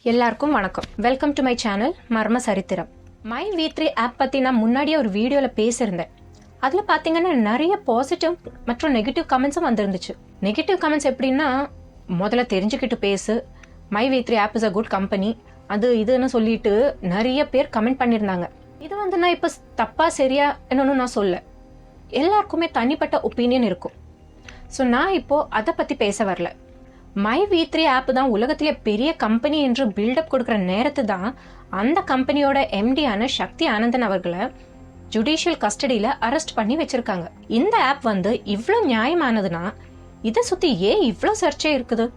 எல்லாருக்கும் வணக்கம். Welcome to my channel மர்ம சரித்திரம். மை வி3 ஆப் பற்றி நான் முன்னாடியே ஒரு வீடியோவில் பேசியிருந்தேன். அதில் பார்த்தீங்கன்னா நிறைய பாசிட்டிவ் மற்றும் நெகட்டிவ் கமெண்ட்ஸும் வந்துருந்துச்சு. நெகட்டிவ் கமெண்ட்ஸ் எப்படின்னா, முதல்ல தெரிஞ்சுக்கிட்டு பேசு, மை வி3 app is a good company, அது இதுன்னு சொல்லிட்டு நிறைய பேர் கமெண்ட் பண்ணியிருந்தாங்க. இது நான் இப்போ தப்பா சரியா என்னன்னு நான் சொல்ல, எல்லாருக்குமே தனிப்பட்ட ஒப்பீனியன் இருக்கும். ஸோ நான் இப்போ அதை பற்றி பேச வரல. மை வி3 ஆப் தான் உலகத்திலே பெரிய கம்பெனி என்று பில்டப் கொடுக்குற நேரத்து தான் அந்த கம்பெனியோட எம்டியான சக்தி ஆனந்தன் அவர்களை ஜுடிஷியல் கஸ்டடியில் அரெஸ்ட் பண்ணி வச்சிருக்காங்க. இந்த ஆப் இவ்வளோ நியாயமானதுன்னா இதை சுற்றி ஏன் இவ்வளோ சர்ச்சை இருக்குது?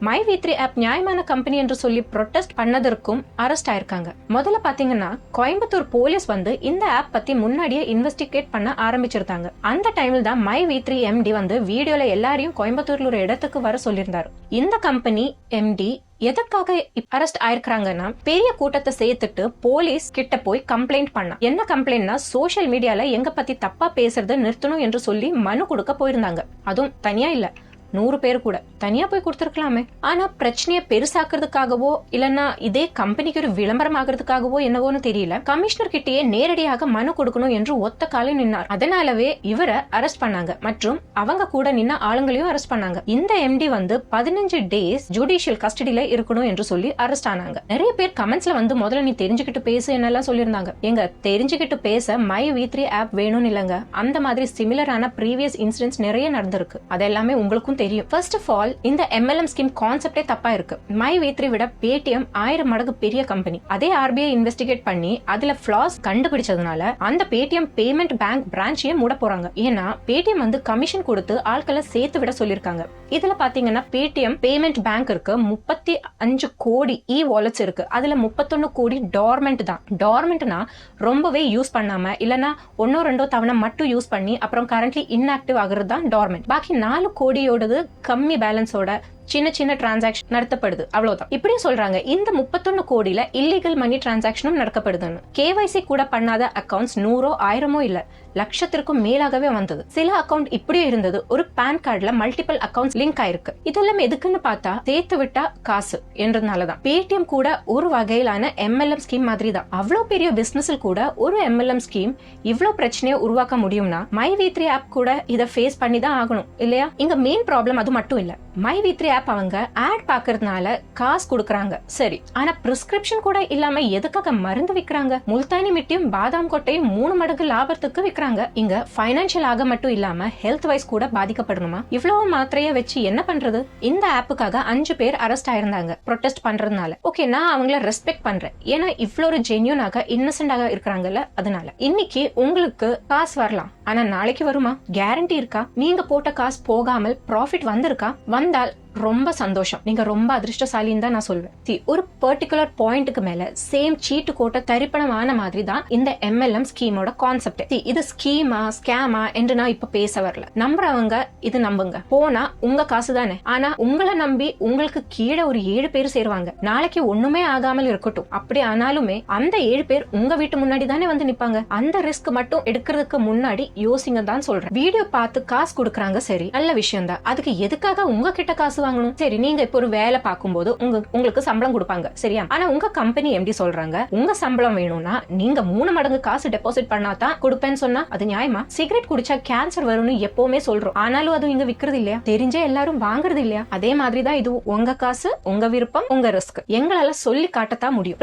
மை வி3 ஆப் நியாயமான கம்பெனி என்று சொல்லி ப்ரொட்டஸ்ட் பண்ணதற்கும் அரெஸ்ட் ஆயிருக்காங்க. முதல்ல பாத்தீங்கன்னா கோயம்புத்தூர் போலீஸ் இந்த ஆப் பத்தி முன்னாடியே இன்வெஸ்டிகேட் பண்ண ஆரம்பிச்சிருந்தாங்க. அந்த டைமில் தான் மை வி3 எம்டி வீடியோல எல்லாரையும் கோயம்புத்தூர்ல ஒரு இடத்துக்கு வர சொல்லியிருந்தாரு. இந்த கம்பெனி எம்டி எதற்காக அரெஸ்ட் ஆயிருக்காங்கன்னா, பெரிய கூட்டத்தை சேர்த்துட்டு போலீஸ் கிட்ட போய் கம்ப்ளைண்ட் பண்ணா. என்ன கம்ப்ளைண்ட்னா, சோசியல் மீடியால எங்க பத்தி தப்பா பேசுறத நிறுத்தணும் என்று சொல்லி மனு கொடுக்க போயிருந்தாங்க. அதுவும் தனியா இல்ல, 100 பேர் கூட தனியா போய் கொடுத்துருக்கலாமே. ஆனா பிரச்சனையை பெருசாக்குறதுக்காகவோ இல்லன்னா இதே கம்பெனிக்கு ஒரு விளம்பரம் ஆகிறதுக்காகவோ என்னவோன்னு தெரியல, கமிஷனர் கிட்டேயே நேரடியாக மனு கொடுக்கணும் என்று ஒத்த காலில் நின்னார். அதனாலவே இவரை அரெஸ்ட் பண்ணாங்க மற்றும் அவங்க கூட நின்ன ஆளுங்களையும் அரெஸ்ட் பண்ணாங்க. இந்த எம்டி 15 டேஸ் ஜுடிஷியல் கஸ்டடியில இருக்கணும் என்று சொல்லி அரெஸ்ட் ஆனாங்க. நிறைய பேர் கமெண்ட்ஸ்ல முதல்ல நீ தெரிஞ்சுக்கிட்டு பேசு என்னெல்லாம் சொல்லியிருந்தாங்க. எங்க தெரிஞ்சுக்கிட்டு பேச மை வி3 ஆப் வேணும்னு இல்லங்க, அந்த மாதிரி சிமிலரான ப்ரீவியஸ் இன்சிடென்ட்ஸ் நிறைய நடந்திருக்கு. அதெல்லாமே உங்களுக்கும் தெரியும். ஃபர்ஸ்ட் ஆஃப் ஆல், இந்த MLM ஸ்கீம் கான்செப்டே தப்பா இருக்கு. மை வி3 விட பேடிஎம் 1000 மடங்கு பெரிய கம்பெனி. அதே RBI இன்வெஸ்டிகேட் பண்ணி அதுல ஃபிளாஸ் கண்டுபிடிச்சதுனால அந்த பேடிஎம் பேமெண்ட் பேங்க் பிரான்ச்சையே மூட போறாங்க. ஏன்னா பேடிஎம் கமிஷன் கொடுத்து ஆட்களை சேர்த்து விட சொல்லிருக்காங்க. இதுல பாத்தீங்கன்னா பேடிஎம் பேமெண்ட் பேங்க் இருக்கு, 35 கோடி இ வாலெட்ஸ் இருக்கு. அதுல 31 கோடி டார்மெண்ட் தான். டார்மெண்ட்னா ரொம்பவே யூஸ் பண்ணாம இல்லனா 1-2 தவணை மட்டும் யூஸ் பண்ணி அப்புறம் கரண்ட்லி இன்ஆக்டிவ் ஆகுறது தான் டார்மெண்ட். பாக்கி 4 கோடியோடது கம்மி பேலன்ஸோட சின்ன சின்ன டிரான்சாக்ஷன் நடத்தப்படுது, அவ்வளவுதான். இப்படி சொல்றாங்க. இந்த 31 கோடியில இல்லீகல் மணி டிரான்சாக்ஷனும் நடக்கப்படுதுன்னு. கேவைசி கூட பண்ணாத அக்கௌண்ட்ஸ் 100-1000 இல்ல, லட்சத்திற்கும் மேலாகவே வந்தது. சில அக்கௌண்ட் இப்படியே இருந்தது. ஒரு பேன் கார்டுல மல்டிபிள் அக்கௌண்ட்ஸ் லிங்க் ஆயிருக்கு. இதெல்லாம் எதுக்குன்னு பார்த்தா சேர்த்து விட்டா காசு என்றதுனாலதான். பேடிஎம் கூட ஒரு வகையிலான MLM ஸ்கீம் மாதிரி தான். அவ்வளவு பெரிய பிசினஸில் கூட ஒரு MLM ஸ்கீம் இவ்வளவு பிரச்சனையை உருவாக்க முடியும்னா மை வி3 ஆப் கூட இதை ஃபேஸ் பண்ணி தான் ஆகணும் இல்லையா? இங்க மெயின் ப்ராப்ளம் அது மட்டும் இல்ல. மை வி3 ஆப் அவங்க ஆட் பாக்குறதுனால காசு கொடுக்கறாங்க, சரி. ஆனா பிரிஸ்கிரிப்ஷன் கூட இல்லாம எதுக்காக மருந்து விக்கிறாங்க? முல்தானி மிட்டியும் பாதாம் கொட்டையும் 3 மடங்கு லாபத்துக்கு விக்கிறாங்க. இங்க பைனான்சியல் ஆக மட்டும் இல்லாம ஹெல்த் வைஸ் கூட பாதிக்கப்படணுமா? இவ்வளவு மாத்திரைய வச்சு என்ன பண்றது? இந்த ஆப்புக்காக 5 பேர் அரெஸ்ட் ஆயிருந்தாங்க ப்ரொடெஸ்ட் பண்றதுனால. ஓகே, நான் அவங்கள ரெஸ்பெக்ட் பண்றேன். ஏன்னா இவ்வளவு ஒரு ஜென்யூனாக இன்னசென்டாக இருக்கிறாங்கல்ல, அதனால. இன்னைக்கு உங்களுக்கு காசு வரலாம், ஆனா நாளைக்கு வருமா? கேரண்டி இருக்கா? நீங்க போட்ட காசு போகாமல் ப்ராஃபிட் வந்திருக்கா? வந்தால் ரொம்ப சந்தோஷம், நீங்க ரொம்ப அதிர்ஷ்டசாலின்னு தான் நான் சொல்வேன். ஒரு பர்டிகுலர் பாயிண்ட்டுக்கு மேல சேம் சீட்டு கோட்டை தரிப்பணமான மாதிரி தான் இந்த MLM ஸ்கீமோட கான்செப்ட். இது ஸ்கீமா ஸ்கேமா என்று நான் இப்ப பேச வரல. நம்புறவங்க இது நம்புங்க, போனா உங்க காசு தானே. ஆனா உங்களை நம்பி உங்களுக்கு கீழே ஒரு 7 பேர் சேருவாங்க. நாளைக்கு ஒண்ணுமே ஆகாமல் இருக்கட்டும், அப்படி ஆனாலுமே அந்த 7 பேர் உங்க வீட்டு முன்னாடி தானே நிப்பாங்க. அந்த ரிஸ்க் மட்டும் எடுக்கிறதுக்கு முன்னாடி யோசிங்க தான் சொல்றேன். வீடியோ பார்த்து காசு கொடுக்கறாங்க, சரி, நல்ல விஷயம் தான். அதுக்கு எதுக்காக உங்ககிட்ட காசு வாங்கணும்? சரி, நீங்க இப்ப ஒரு வேலை பார்க்கும்போது உங்களுக்கு சம்பளம் கொடுப்பாங்க, சரியா? ஆனா உங்க கம்பெனி எப்படி சொல்றாங்க, உங்க சம்பளம் வேணும்னா நீங்க 3 மடங்கு காசு டெபாசிட் பண்ணாதான் கொடுப்பேன்னு சொன்னா அது நியாயமா? சிகரெட் குடிச்சா கேன்சர் வரும்னு எப்பவுமே சொல்றோம், ஆனாலும் அது இங்க விக்கிறது இல்லையா? தெரிஞ்சே எல்லாரும் வாங்குறது இல்லையா? அதே மாதிரிதான் இது உங்க காசு, உங்க விருப்பம், உங்க ரிஸ்க். எங்களால சொல்லி காட்டத்தான் முடியும்.